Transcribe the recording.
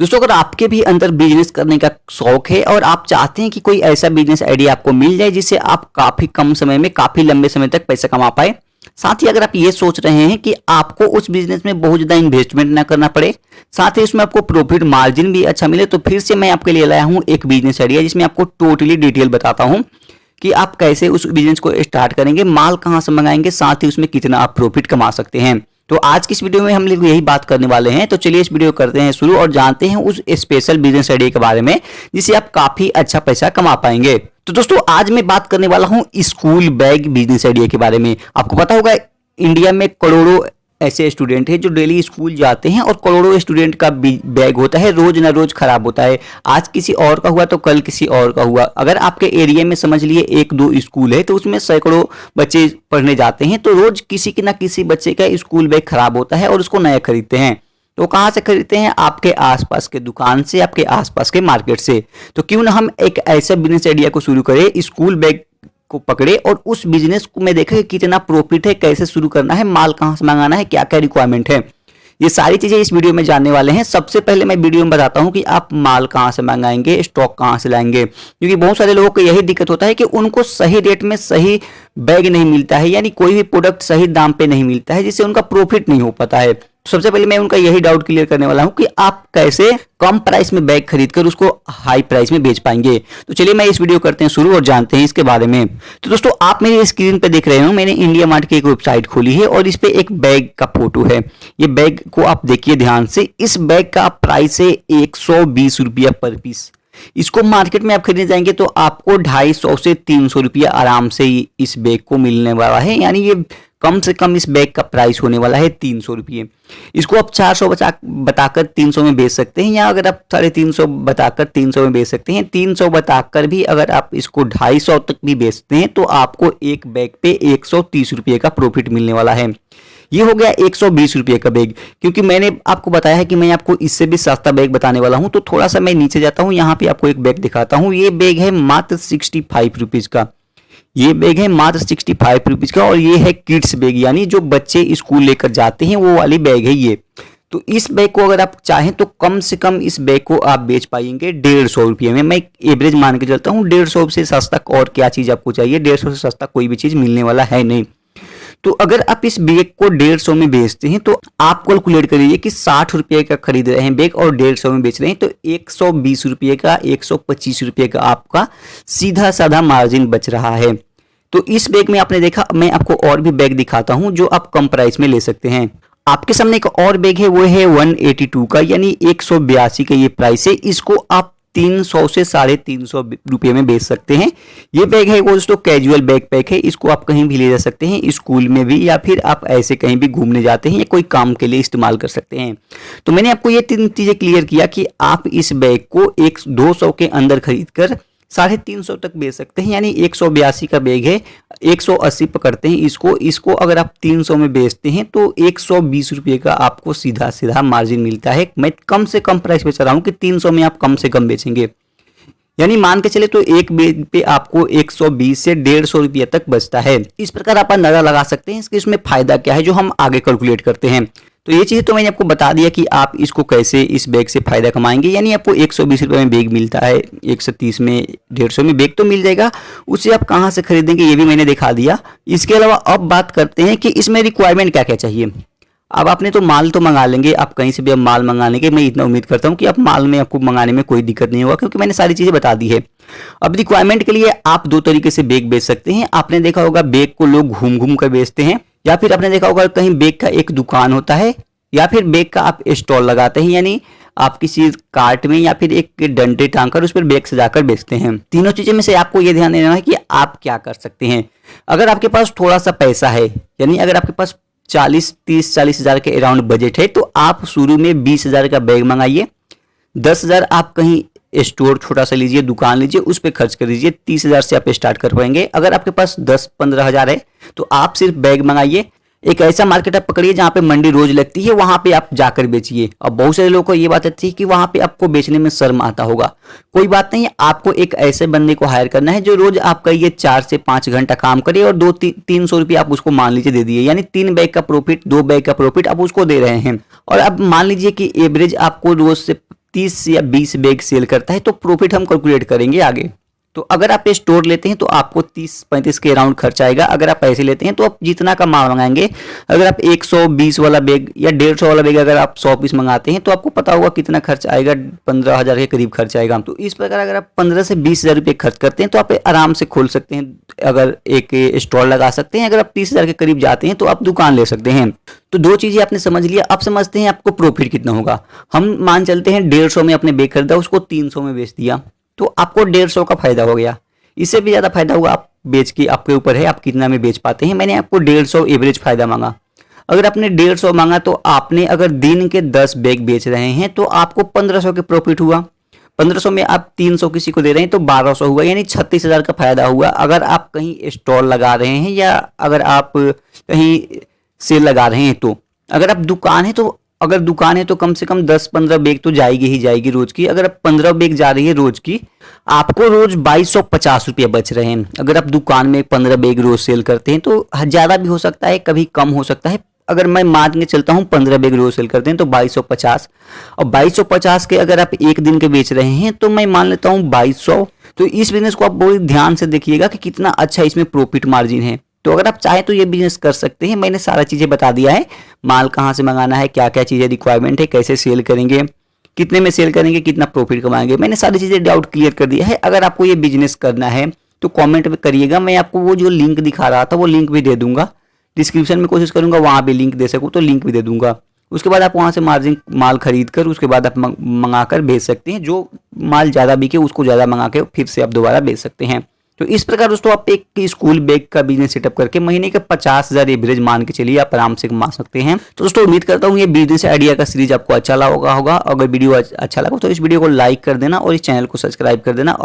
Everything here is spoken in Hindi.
दोस्तों, अगर आपके भी अंदर बिजनेस करने का शौक है और आप चाहते हैं कि कोई ऐसा बिजनेस आइडिया आपको मिल जाए जिससे आप काफी कम समय में काफी लंबे समय तक पैसा कमा पाए, साथ ही अगर आप ये सोच रहे हैं कि आपको उस बिजनेस में बहुत ज्यादा इन्वेस्टमेंट ना करना पड़े, साथ ही उसमें आपको प्रॉफिट मार्जिन भी अच्छा मिले, तो फिर से मैं आपके लिए लाया हूं एक बिजनेस आइडिया जिसमें आपको टोटली डिटेल बताता हूं कि आप कैसे उस बिजनेस को स्टार्ट करेंगे, माल कहां से मंगाएंगे, साथ ही उसमें कितना आप प्रॉफिट कमा सकते हैं। तो आज की इस वीडियो में हम लोग यही बात करने वाले हैं। तो चलिए इस वीडियो करते हैं शुरू और जानते हैं उस स्पेशल बिजनेस आइडिया के बारे में जिससे आप काफी अच्छा पैसा कमा पाएंगे। तो दोस्तों, आज मैं बात करने वाला हूं स्कूल बैग बिजनेस आइडिया के बारे में। आपको पता होगा इंडिया में करोड़ों ऐसे स्टूडेंट हैं जो डेली स्कूल जाते हैं और करोड़ों स्टूडेंट का बैग होता है, रोज ना रोज खराब होता है। आज किसी और का हुआ तो कल किसी और का हुआ। अगर आपके एरिया में समझ लिए एक दो स्कूल है तो उसमें सैकड़ों बच्चे पढ़ने जाते हैं, तो रोज किसी ना किसी बच्चे का स्कूल बैग खराब होता है और उसको नया खरीदते हैं। तो कहाँ से खरीदते हैं? आपके आसपास के दुकान से, आपके आसपास के मार्केट से। तो क्यों ना हम एक ऐसा बिजनेस आइडिया को शुरू करें, स्कूल बैग को पकड़े और उस बिजनेस को में देखें कितना प्रॉफिट है, कैसे शुरू करना है, माल कहां से मंगाना है, क्या क्या रिक्वायरमेंट है। ये सारी चीजें इस वीडियो में जानने वाले हैं। सबसे पहले मैं वीडियो में बताता हूं कि आप माल कहां से मंगाएंगे, स्टॉक कहां से लाएंगे, क्योंकि बहुत सारे लोगों को यही दिक्कत होता है कि उनको सही रेट में सही बैग नहीं मिलता है, यानी कोई भी प्रोडक्ट सही दाम पे नहीं मिलता है, जिससे उनका प्रॉफिट नहीं हो पाता है। सबसे पहले मैं उनका यही डाउट क्लियर करने वाला हूं कि आप कैसे कम प्राइस में बैग खरीदकर उसको हाई प्राइस में बेच पाएंगे। तो चलिए मैं इस वीडियो करते हैं शुरू और जानते हैं इसके बारे में। तो दोस्तों, आप मेरी स्क्रीन पे देख रहे हो, मैंने इंडिया मार्ट की एक वेबसाइट खोली है और इस पे एक बैग का फोटो है। ये बैग को आप देखिए ध्यान से। इस बैग का प्राइस है 120 रुपया पर पीस। इसको मार्केट में आप खरीदने जाएंगे तो आपको 250 से 300 रुपया आराम से इस बैग को मिलने वाला है, यानी ये कम से कम इस बैग का प्राइस होने वाला है 300 रुपये। इसको आप 400 बताकर 300 में बेच सकते हैं, या अगर आप 350 बताकर 300 में बेच सकते हैं। 300 बताकर भी अगर आप इसको 250 तक भी बेचते हैं तो आपको एक बैग पे 130 रुपये का प्रॉफिट मिलने वाला है। ये हो गया 120 रुपये का बैग। क्योंकि मैंने आपको बताया है कि मैं आपको इससे भी सस्ता बैग बताने वाला हूं, तो थोड़ा सा मैं नीचे जाता हूं, यहाँ पे आपको एक बैग दिखाता हूं। ये बैग है मात्र 65 रुपीज का। ये बैग है मात्र 65 रुपीज का और ये है किड्स बैग, यानी जो बच्चे स्कूल लेकर जाते हैं वो वाली बैग है ये। तो इस बैग को अगर आप चाहें तो कम से कम इस बैग को आप बेच पाएंगे 150 रुपये में। मैं एवरेज मान के चलता हूँ, 150 से सस्ता और क्या चीज आपको चाहिए, 150 से सस्ता कोई भी चीज मिलने वाला है नहीं। तो अगर आप इस बैग को 150 में बेचते हैं तो आप कैलकुलेट करिए कि 60 रुपये का खरीद रहे हैं बैग और 150 में बेच रहे हैं, तो 120 रुपये का, 125 रुपये का आपका सीधा साधा मार्जिन बच रहा है। तो इस बैग में आपने देखा, मैं आपको और भी बैग दिखाता हूं जो आप कम प्राइस में ले सकते हैं। आपके सामने एक और बैग है, वो है 182 का, यानी 182 का ये प्राइस है। इसको आप 300 से 350 रुपये में बेच सकते हैं। ये बैग है वो दोस्तों कैजुअल बैग पैक है। इसको आप कहीं भी ले जा सकते हैं, स्कूल में भी, या फिर आप ऐसे कहीं भी घूमने जाते हैं या कोई काम के लिए इस्तेमाल कर सकते हैं। तो मैंने आपको ये 3 चीजें क्लियर किया कि आप इस बैग को 200 के अंदर खरीद कर 350 तक बेच सकते हैं, यानी 182 का बैग है, 180 पकड़ते हैं इसको अगर आप 300 में बेचते हैं तो 120 रुपये का आपको सीधा सीधा मार्जिन मिलता है। मैं कम से कम प्राइस बेच रहा हूं कि 300 में आप कम से कम बेचेंगे, यानी मान के चले तो एक बैग पे आपको 120 से 150 रुपये तक बचता है। इस प्रकार आप अंदाजा लगा सकते हैं कि इसमें फायदा क्या है, जो हम आगे कैलकुलेट करते हैं। तो ये चीज़ तो मैंने आपको बता दिया कि आप इसको कैसे इस बैग से फायदा कमाएंगे, यानी आपको 120 रुपये में बैग मिलता है, 130 में, 150 में बैग तो मिल जाएगा। उसे आप कहाँ से खरीदेंगे ये भी मैंने दिखा दिया। इसके अलावा अब बात करते हैं कि इसमें रिक्वायरमेंट क्या क्या चाहिए। अब आपने तो माल तो मंगा लेंगे, आप कहीं से भी अब माल मंगा लेंगे। मैं इतना उम्मीद करता हूँ कि आप माल में आपको मंगाने में कोई दिक्कत नहीं होगा, क्योंकि मैंने सारी चीज़ें बता दी है। अब रिक्वायरमेंट के लिए आप 2 तरीके से बैग बेच सकते हैं। आपने देखा होगा बैग को लोग घूम घूम कर बेचते हैं, या फिर आपने देखा होगा कहीं बैग का एक दुकान होता है, या फिर बैग का आप स्टॉल लगाते हैं, यानी आप किसी कार्ट में या फिर एक डंडे टांग कर उस पर बैग सजाकर बेचते हैं। तीनों चीज़ों में से आपको ये ध्यान देना है कि आप क्या कर सकते हैं। अगर आपके पास थोड़ा सा पैसा है, यानी अगर आपके पास 30-40 हज़ार के अराउंड बजट है, तो आप शुरू में 20 हज़ार का बैग मंगाइए। 10 हज़ार आप कहीं स्टोर छोटा सा लीजिए, दुकान लीजिए, उस पर खर्च कर दीजिए। 30 हज़ार से आप स्टार्ट कर पाएंगे। अगर आपके पास 10-15 हज़ार है तो आप सिर्फ बैग मंगाइए। एक ऐसा मार्केट आप पकड़िए जहाँ पे मंडी रोज लगती है, वहां पे आप जाकर बेचिए। अब बहुत सारे लोगों को ये बात आती है कि वहां पे आपको बेचने में शर्म आता होगा। कोई बात नहीं, आपको एक ऐसे बंदे को हायर करना है जो रोज आपका ये 4 से 5 घंटा काम करे और 200-300 रुपये आप उसको मान लीजिए दे दिए, यानी 3 बैग का प्रॉफिट, 2 बैग का प्रॉफिट आप उसको दे रहे हैं। और अब मान लीजिए कि एवरेज आपको रोज से 30 या 20 बैग सेल करता है तो प्रॉफिट हम कैलकुलेट करेंगे आगे। तो अगर आप ये स्टोर लेते हैं तो आपको 30-35 के अराउंड खर्च आएगा। अगर आप पैसे लेते हैं तो आप जितना का माल मंगाएंगे, अगर आप 120 वाला बैग या 150 वाला बैग अगर आप 100 पीस मंगाते हैं तो आपको पता होगा कितना खर्च आएगा, 15,000 के करीब खर्च आएगा। तो इस प्रकार अगर आप 15 से 20,000 रुपये खर्च करते हैं तो आप आराम से खोल सकते हैं, अगर एक स्टॉल लगा सकते हैं। अगर आप 30,000 के करीब जाते हैं तो आप दुकान ले सकते हैं। तो दो चीज़ें आपने समझ लिया। अब समझते हैं आपको प्रॉफिट कितना होगा। हम मान चलते हैं 150 में अपने बैग खरीदा, उसको 300 में बेच दिया तो आपको 150 का फायदा हो गया। इससे भी ज़्यादा फायदा होगा आप बेच के, आपके ऊपर है आप कितना में बेच पाते हैं। मैंने आपको 150 एवरेज फायदा मांगा। अगर आपने 150 मांगा तो आपने अगर दिन के 10 बैग बेच रहे हैं तो आपको 1500 के प्रॉफिट हुआ। 1500 में आप 300 किसी को दे रहे हैं तो 1200 हुआ, यानी 36,000 का फायदा हुआ। अगर आप कहीं स्टॉल लगा रहे हैं या अगर आप कहीं सेल लगा रहे हैं तो। अगर आप दुकान है तो, अगर दुकान है तो कम से कम 10-15 बैग तो जाएगी ही जाएगी रोज की। अगर आप 15 बैग जा रही है रोज की, आपको रोज 2250 रुपये बच रहे हैं। अगर आप दुकान में 15 बैग रोज सेल करते हैं तो ज़्यादा भी हो सकता है, कभी कम हो सकता है। अगर मैं मान के चलता हूँ 15 बैग रोज सेल करते हैं तो 2250, और 2250 के अगर आप एक दिन के बेच रहे हैं तो मैं मान लेता हूँ 2200। तो इस बिजनेस को आप बहुत ध्यान से देखिएगा कि कितना अच्छा इसमें प्रॉफिट मार्जिन है। तो अगर आप चाहें तो ये बिजनेस कर सकते हैं। मैंने सारा चीज़ें बता दिया है, माल कहाँ से मंगाना है, क्या क्या चीज़ें रिक्वायरमेंट है, कैसे सेल करेंगे, कितने में सेल करेंगे, कितना प्रॉफिट कमाएंगे। मैंने सारी चीज़ें डाउट क्लियर कर दिया है। अगर आपको ये बिजनेस करना है तो कमेंट में करिएगा, मैं आपको वो जो लिंक दिखा रहा था वो लिंक भी दे दूंगा। डिस्क्रिप्शन में कोशिश करूंगा वहाँ भी लिंक दे सकूँ तो लिंक भी दे दूंगा। उसके बाद आप वहाँ से मार्जिन माल खरीद कर उसके बाद आप मंगा कर भेज सकते हैं। जो माल ज़्यादा बिके उसको ज़्यादा मंगा के फिर से आप दोबारा बेच सकते हैं। तो इस प्रकार दोस्तों आप एक स्कूल बैग का बिजनेस सेटअप करके महीने के 50,000 एवरेज मान के चलिए आप आराम से कमा सकते हैं। तो दोस्तों उम्मीद करता हूँ ये बिजनेस आइडिया का सीरीज आपको अच्छा लगा होगा। अगर वीडियो अच्छा लगा तो इस वीडियो को लाइक कर देना और इस चैनल को सब्सक्राइब कर देना।